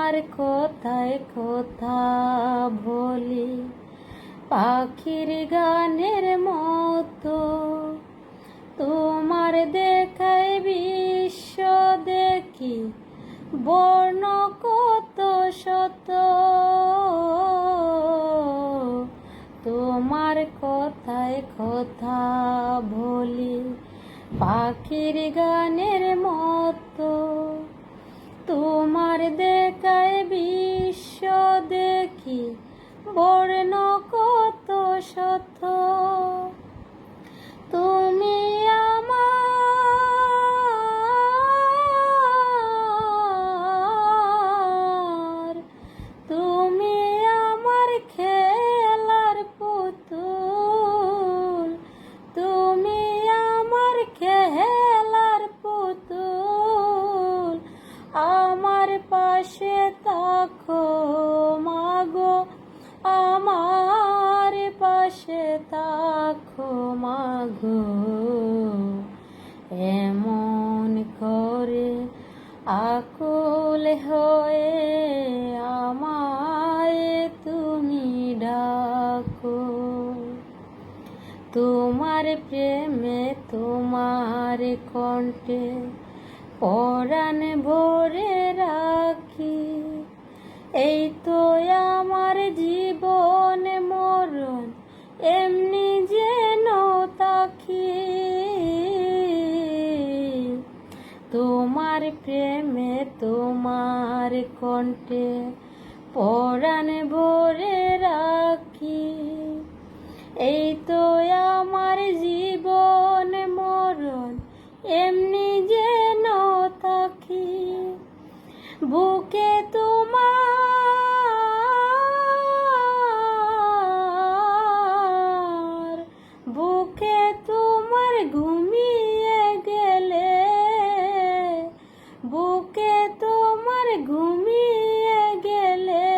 তোমার কথায় কথা বলি পাখির গানের মতো, তোমার দেখায় বিশ্ব দেখি বর্ণ কত শত। তোমার কথায় কথা বলি পাখির গানের মতো, তোমার দেখায় বিশ্ব দেখি বর্ণ কত শত। তুমি আমার, তুমি আমার খেলার পুতুল, তুমি আমার খেলার পুতুল, আমার পাশে থাকো মাগো, আমার পাশে থাকো মাগো। এমন করে আকুল হয়ে আমায় তুমি ডাকো। তোমার প্রেমে তোমার কণ্ঠে পরাণ ভরে রাখি, এই তো আমার জীবন মরণ এমনি যেন তাকি। তোমার প্রেমে তোমার কণ্ঠে পরাণ ভরে রাখি, এই তো আমার জীবন মরণ এমনি যেন থাকি। বুকে তোমার, বুকে তোমার ঘুমিয়ে গেলে, বুকে তোমার ঘুমিয়ে গেলে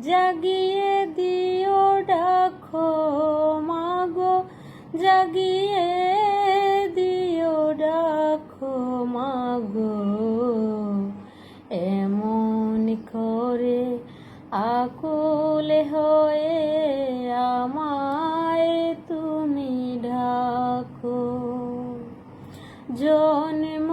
জাগিয়ে দিও ডাকো মাগো, জাগিয়ে দিও ডাকো মাগো। এমন করে আকুল হয়ে আমায় তুমি ডাকো। জন্ম